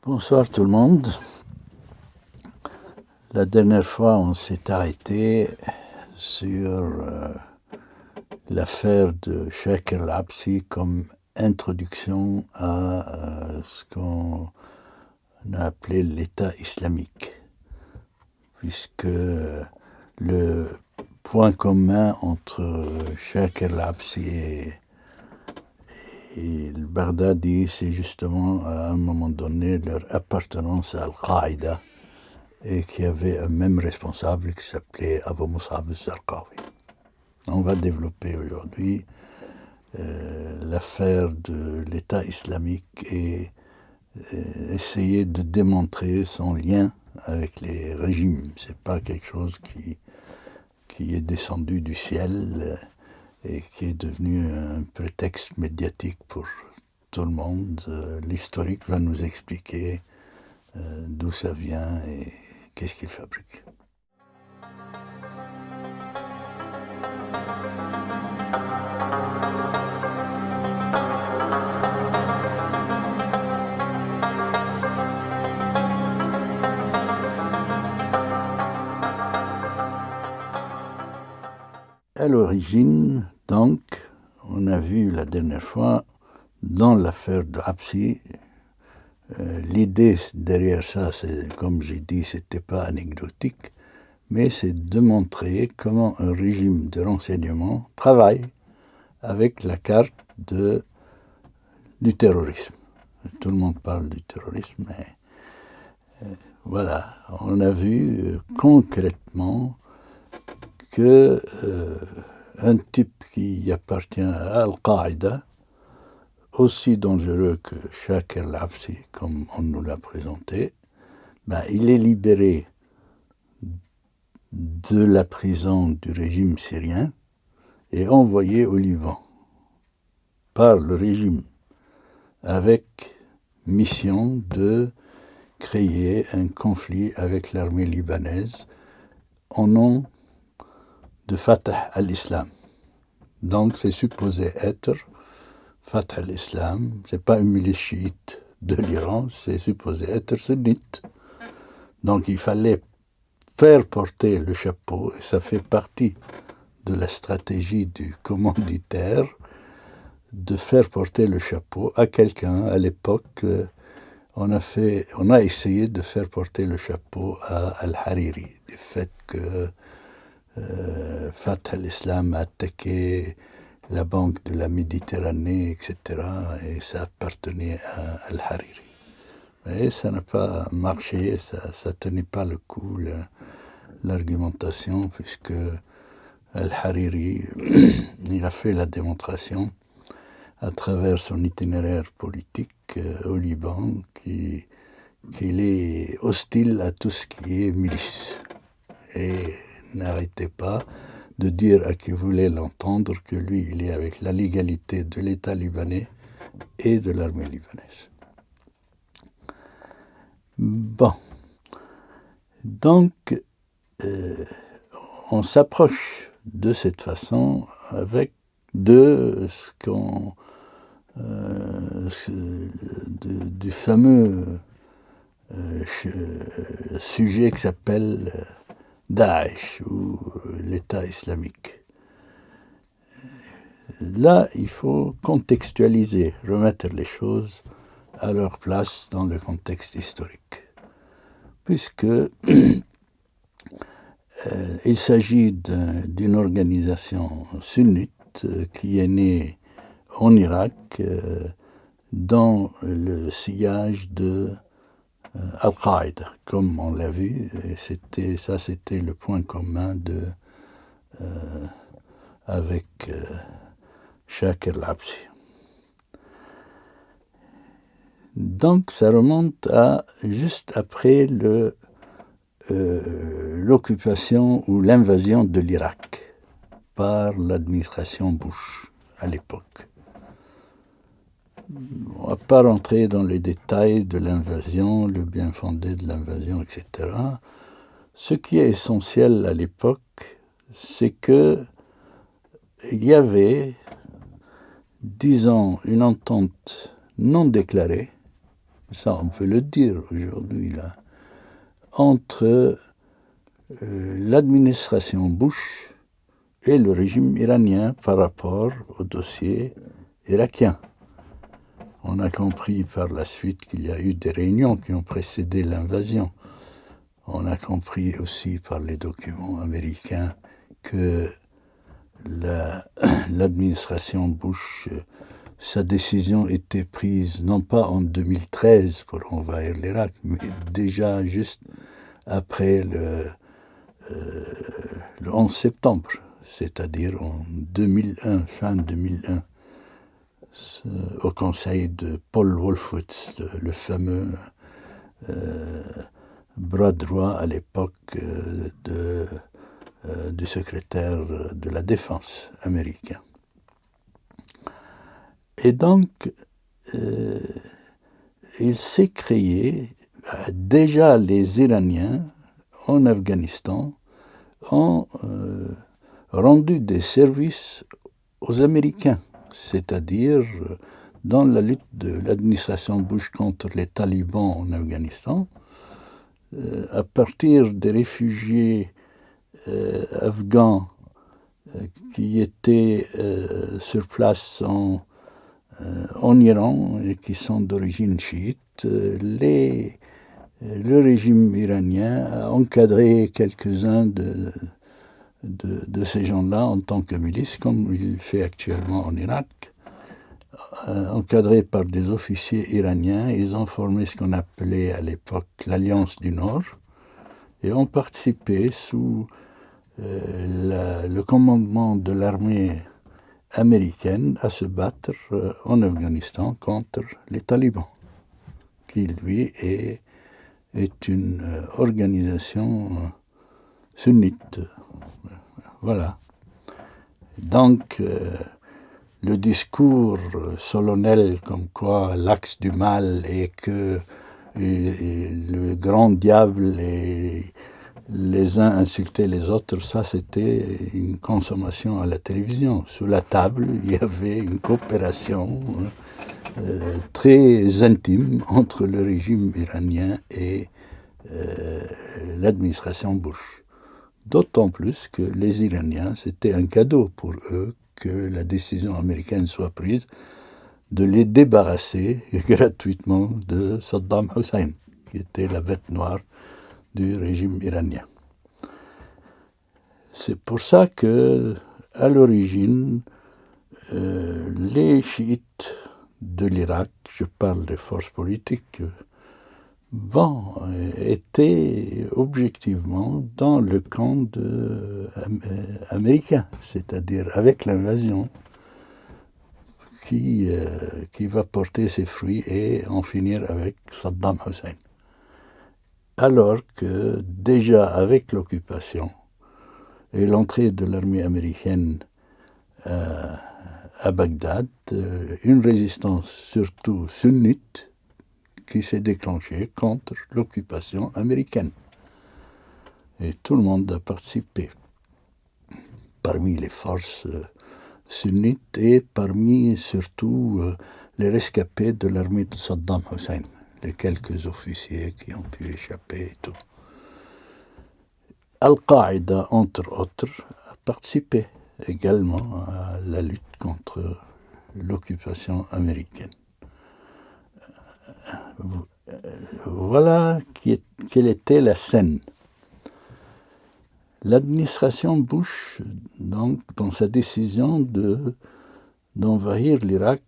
Bonsoir tout le monde. La dernière fois, on s'est arrêté sur l'affaire de Sheikh el-Absi comme introduction à ce qu'on a appelé l'État islamique, puisque le point commun entre Sheikh el-Absi et le Baghdadi, c'est justement à un moment donné leur appartenance à Al-Qaïda, et qui avait un même responsable qui s'appelait Abu Mus'ab al-Zarqawi. On va développer aujourd'hui l'affaire de l'État islamique et essayer de démontrer son lien avec les régimes. C'est pas quelque chose qui est descendu du ciel et qui est devenu un prétexte médiatique pour tout le monde. L'historique va nous expliquer d'où ça vient et qu'est-ce qu'il fabrique. À l'origine, donc, on a vu la dernière fois, dans l'affaire de Absi, l'idée derrière ça, c'est, comme j'ai dit, c'était pas anecdotique, mais c'est de montrer comment un régime de renseignement travaille avec la carte du terrorisme. Tout le monde parle du terrorisme, mais voilà, on a vu concrètement que un type qui appartient à Al-Qaïda, aussi dangereux que Sheikh el-Absi, comme on nous l'a présenté, il est libéré de la prison du régime syrien et envoyé au Liban par le régime, avec mission de créer un conflit avec l'armée libanaise au nom de Fatah al-Islam. Donc c'est supposé être Fatah al-Islam, c'est pas une milice chiite de l'Iran, c'est supposé être sunnite. Donc il fallait faire porter le chapeau, et ça fait partie de la stratégie du commanditaire, de faire porter le chapeau à quelqu'un. À l'époque, on a essayé de faire porter le chapeau à Al-Hariri, du fait que Fatah al-Islam a attaqué la banque de la Méditerranée, etc. Et ça appartenait à Al-Hariri. Et ça n'a pas marché, ça tenait pas le coup, l'argumentation, puisque Al-Hariri, il a fait la démonstration à travers son itinéraire politique au Liban qu'il est hostile à tout ce qui est milice. Et n'arrêtait pas de dire à qui voulait l'entendre que lui, il est avec la légalité de l'État libanais et de l'armée libanaise. Bon. Donc, on s'approche de cette façon avec du fameux sujet qui s'appelle Daesh ou l'État islamique. Là, il faut contextualiser, remettre les choses à leur place dans le contexte historique, puisque il s'agit d'une organisation sunnite qui est née en Irak dans le sillage de Al-Qaïda, comme on l'a vu, et c'était le point commun avec Sheikh el-Absi. Donc ça remonte à juste après l'occupation ou l'invasion de l'Irak par l'administration Bush à l'époque. On ne va pas rentrer dans les détails de l'invasion, le bien fondé de l'invasion, etc. Ce qui est essentiel à l'époque, c'est qu'il y avait, disons, une entente non déclarée ça on peut le dire aujourd'hui là, entre l'administration Bush et le régime iranien par rapport au dossier irakien. On a compris par la suite qu'il y a eu des réunions qui ont précédé l'invasion. On a compris aussi par les documents américains que l'administration Bush, sa décision était prise non pas en 2013 pour envahir l'Irak, mais déjà juste après le 11 septembre, c'est-à-dire en 2001, fin 2001, au conseil de Paul Wolfowitz, le fameux bras droit à l'époque du secrétaire de la Défense américain. Et donc, il s'est créé, déjà les Iraniens en Afghanistan ont rendu des services aux Américains, c'est-à-dire dans la lutte de l'administration Bush contre les talibans en Afghanistan, à partir des réfugiés afghans qui étaient sur place en Iran et qui sont d'origine chiite, le régime iranien a encadré quelques-uns de ces gens-là en tant que milice, comme il fait actuellement en Irak. Encadrés par des officiers iraniens, ils ont formé ce qu'on appelait à l'époque l'Alliance du Nord et ont participé sous le commandement de l'armée américaine à se battre en Afghanistan contre les talibans, qui lui est une organisation sunnite. Voilà. Donc, le discours solennel comme quoi l'axe du mal est que le grand diable et les uns insultaient les autres, ça c'était une consommation à la télévision. Sous la table, il y avait une coopération très intime entre le régime iranien et l'administration Bush. D'autant plus que les Iraniens, c'était un cadeau pour eux que la décision américaine soit prise de les débarrasser gratuitement de Saddam Hussein, qui était la bête noire du régime iranien. C'est pour ça que, à l'origine, les chiites de l'Irak, je parle des forces politiques, étaient objectivement dans le camp américain, c'est-à-dire avec l'invasion qui va porter ses fruits et en finir avec Saddam Hussein. Alors que déjà avec l'occupation et l'entrée de l'armée américaine à Bagdad, une résistance surtout sunnite qui s'est déclenchée contre l'occupation américaine. Et tout le monde a participé, parmi les forces sunnites et parmi surtout les rescapés de l'armée de Saddam Hussein, les quelques officiers qui ont pu échapper et tout. Al-Qaïda, entre autres, a participé également à la lutte contre l'occupation américaine. Voilà quelle était la scène. L'administration Bush, donc, dans sa décision d'envahir l'Irak,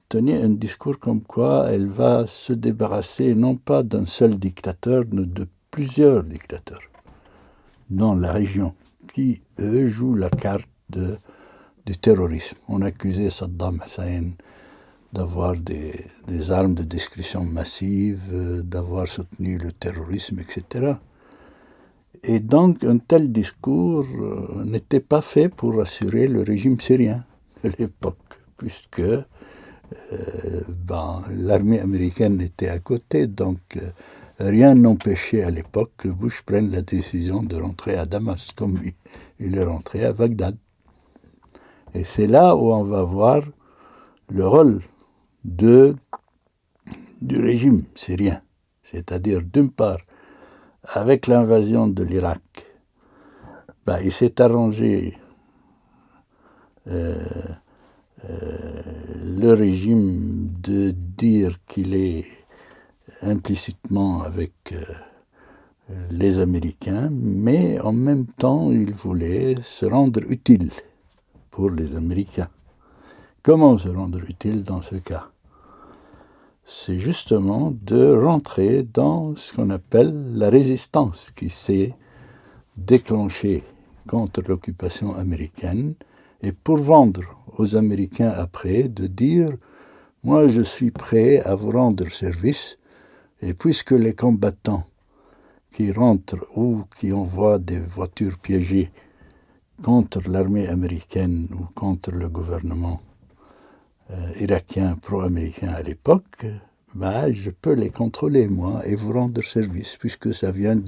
tenait un discours comme quoi elle va se débarrasser non pas d'un seul dictateur, mais de plusieurs dictateurs dans la région, qui, eux, jouent la carte du terrorisme. On accusait Saddam Hussein d'avoir des armes de destruction massive, d'avoir soutenu le terrorisme, etc. Et donc, un tel discours n'était pas fait pour rassurer le régime syrien de l'époque, puisque l'armée américaine était à côté, donc rien n'empêchait à l'époque que Bush prenne la décision de rentrer à Damas, comme il est rentré à Bagdad. Et c'est là où on va voir le rôle de du régime syrien. C'est-à-dire, d'une part, avec l'invasion de l'Irak, il s'est arrangé le régime de dire qu'il est implicitement avec les Américains, mais en même temps, il voulait se rendre utile pour les Américains. Comment se rendre utile dans ce cas? C'est justement de rentrer dans ce qu'on appelle la résistance qui s'est déclenchée contre l'occupation américaine, et pour vendre aux Américains après, de dire « Moi, je suis prêt à vous rendre service, et puisque les combattants qui rentrent ou qui envoient des voitures piégées contre l'armée américaine ou contre le gouvernement irakien pro-américain à l'époque, je peux les contrôler, moi, et vous rendre service, puisque ça vient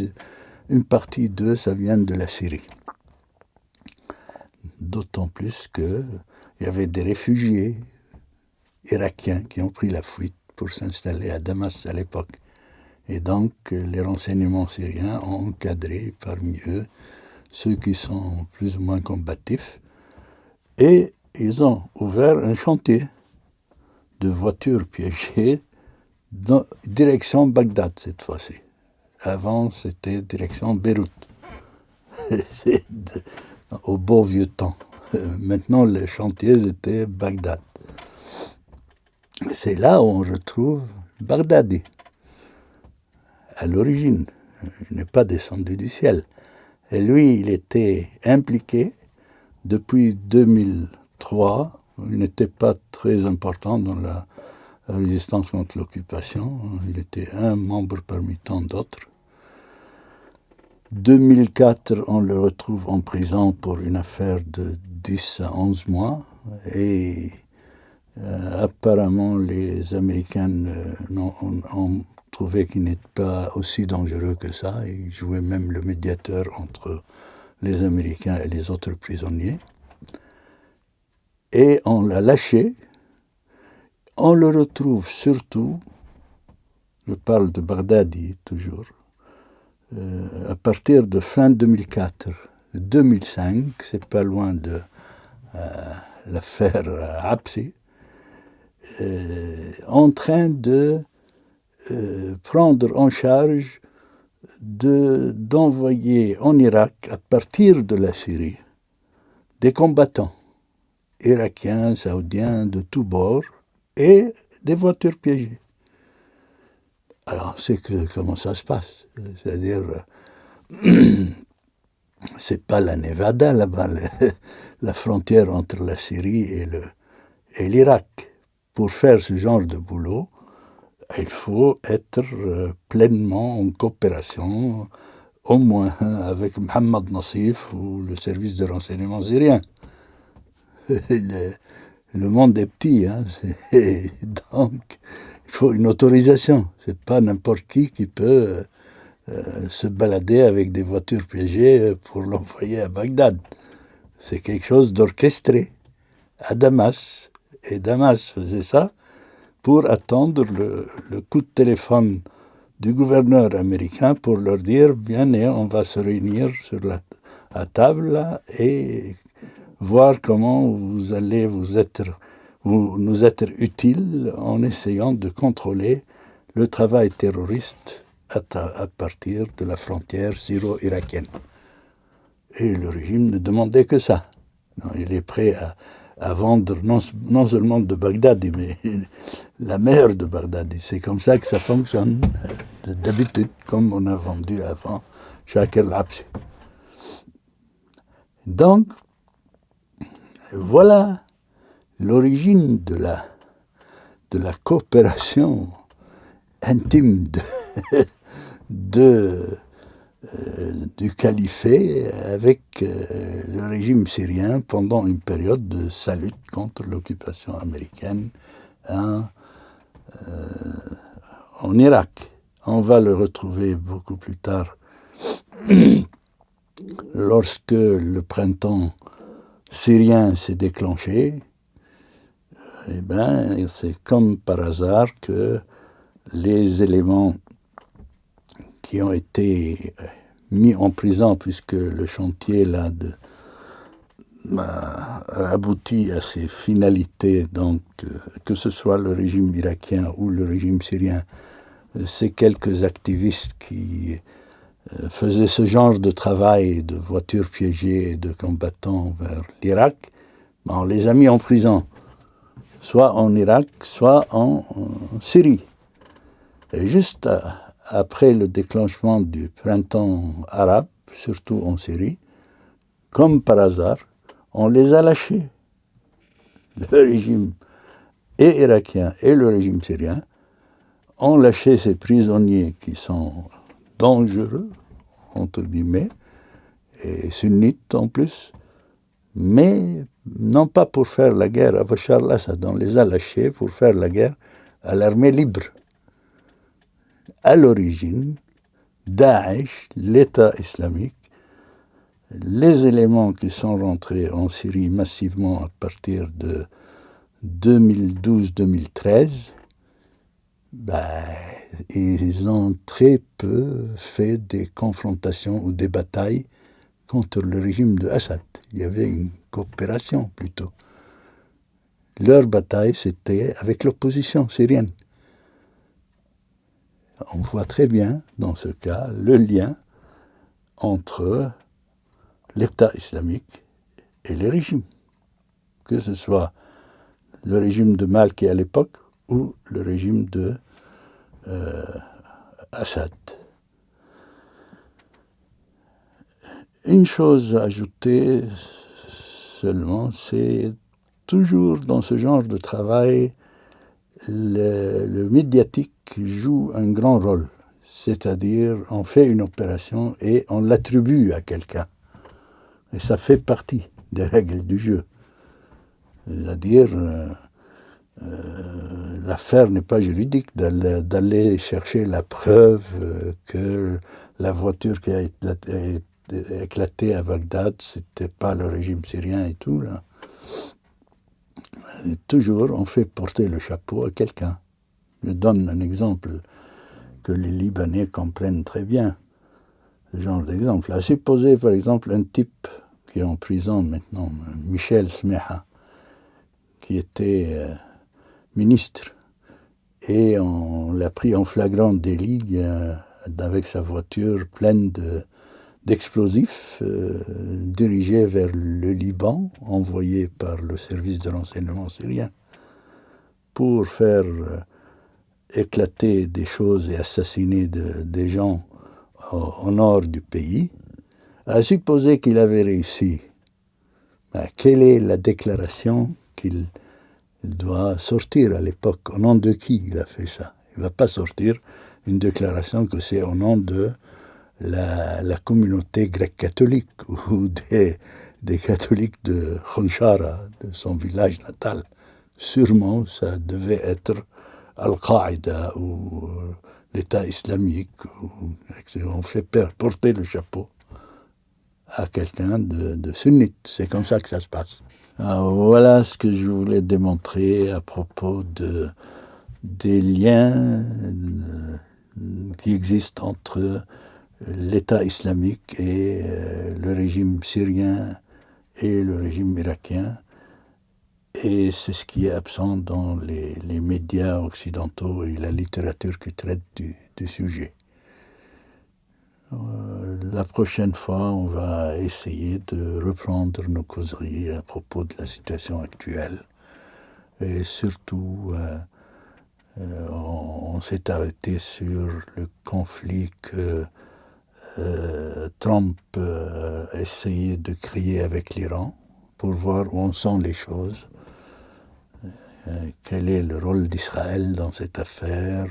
une partie d'eux, ça vient de la Syrie. » D'autant plus qu'il y avait des réfugiés irakiens qui ont pris la fuite pour s'installer à Damas à l'époque. Et donc, les renseignements syriens ont encadré parmi eux ceux qui sont plus ou moins combatifs, et ils ont ouvert un chantier de voitures piégées dans direction Bagdad cette fois-ci. Avant, c'était direction Beyrouth. C'est au beau vieux temps. Maintenant, les chantiers étaient Bagdad. C'est là où on retrouve Baghdadi. À l'origine, il n'est pas descendu du ciel. Et lui, il était impliqué depuis 2003. Il n'était pas très important dans la résistance contre l'occupation. Il était un membre parmi tant d'autres. 2004, on le retrouve en prison pour une affaire de 10 à 11 mois. Et apparemment, les Américains ont trouvé qu'il n'était pas aussi dangereux que ça. Ils jouaient même le médiateur entre les Américains et les autres prisonniers. Et on l'a lâché. On le retrouve surtout, je parle de Baghdadi toujours, à partir de fin 2004, 2005, c'est pas loin de l'affaire Absi, en train de prendre en charge d'envoyer en Irak, à partir de la Syrie, des combattants irakiens, saoudiens, de tous bords, et des voitures piégées. Alors, comment ça se passe? C'est-à-dire, c'est pas la Nevada là-bas, la frontière entre la Syrie et l'Irak. Pour faire ce genre de boulot, il faut être pleinement en coopération, au moins avec Mohamed Nassif ou le service de renseignement syrien. Le monde est petit, hein, donc il faut une autorisation. C'est pas n'importe qui peut se balader avec des voitures piégées pour l'envoyer à Bagdad. C'est quelque chose d'orchestré à Damas. Et Damas faisait ça pour attendre le coup de téléphone du gouverneur américain pour leur dire « Bien, on va se réunir sur la table là, et voir comment vous allez nous être utile en essayant de contrôler le travail terroriste à partir de la frontière syro-irakienne. » Et le régime ne demandait que ça. Non, il est prêt à vendre non seulement de Bagdad, mais la mer de Bagdad. C'est comme ça que ça fonctionne, d'habitude, comme on a vendu avant Shakir al-Absi. Donc, voilà l'origine de la coopération intime du califat avec le régime syrien pendant une période de sa lutte contre l'occupation américaine en Irak. On va le retrouver beaucoup plus tard lorsque le printemps syrien s'est déclenché. Eh bien, c'est comme par hasard que les éléments qui ont été mis en prison, puisque le chantier là a abouti à ses finalités, donc que ce soit le régime irakien ou le régime syrien, ces quelques activistes qui faisaient ce genre de travail, de voitures piégées et de combattants vers l'Irak, on les a mis en prison, soit en Irak, soit en Syrie. Et juste après le déclenchement du printemps arabe, surtout en Syrie, comme par hasard, on les a lâchés. Le régime et irakien et le régime syrien ont lâché ces prisonniers qui sont dangereux, entre guillemets, et sunnites en plus, mais non pas pour faire la guerre à Bachar al-Assad, on les a lâchés pour faire la guerre à l'armée libre. À l'origine, Daesh, l'État islamique, les éléments qui sont rentrés en Syrie massivement à partir de 2012-2013, ils ont très peu fait des confrontations ou des batailles contre le régime de Assad. Il y avait une coopération plutôt. Leur bataille, c'était avec l'opposition syrienne. On voit très bien, dans ce cas, le lien entre l'État islamique et les régimes, que ce soit le régime de Malki à l'époque ou le régime de Assad. Une chose à ajouter seulement, c'est toujours dans ce genre de travail, le médiatique joue un grand rôle. C'est-à-dire, on fait une opération et on l'attribue à quelqu'un. Et ça fait partie des règles du jeu. C'est-à-dire, l'affaire n'est pas juridique d'aller chercher la preuve que la voiture qui a éclaté à Bagdad, c'était pas le régime syrien et tout, là. Et toujours, on fait porter le chapeau à quelqu'un. Je donne un exemple que les Libanais comprennent très bien. Ce genre d'exemple. À supposer, par exemple, un type qui est en prison maintenant, Michel Smeha, qui était ministre, et on l'a pris en flagrant délit avec sa voiture pleine d'explosifs dirigés vers le Liban, envoyés par le service de renseignement syrien, pour faire éclater des choses et assassiner des gens au nord du pays. À supposer qu'il avait réussi, quelle est la déclaration qu'il doit sortir à l'époque? Au nom de qui il a fait ça? Il ne va pas sortir une déclaration que c'est au nom de la communauté grecque catholique ou des catholiques de Khonchara, de son village natal. Sûrement, ça devait être Al-Qaïda ou l'État islamique. On fait porter le chapeau à quelqu'un de sunnite. C'est comme ça que ça se passe. Alors, voilà ce que je voulais démontrer à propos des liens qui existent entre l'État islamique et le régime syrien et le régime irakien. Et c'est ce qui est absent dans les médias occidentaux et la littérature qui traite du sujet. La prochaine fois, on va essayer de reprendre nos causeries à propos de la situation actuelle. Et surtout, on s'est arrêté sur le conflit que Trump essayait de créer avec l'Iran pour voir où en sont les choses. Quel est le rôle d'Israël dans cette affaire?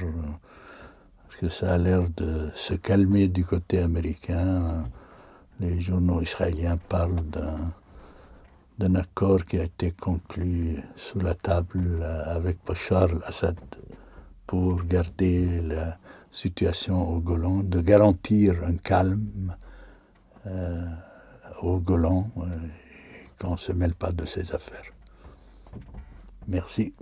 Parce que ça a l'air de se calmer du côté américain. Les journaux israéliens parlent d'un accord qui a été conclu sous la table avec Bachar al-Assad pour garder la situation au Golan, de garantir un calme au Golan, qu'on ne se mêle pas de ces affaires. Merci.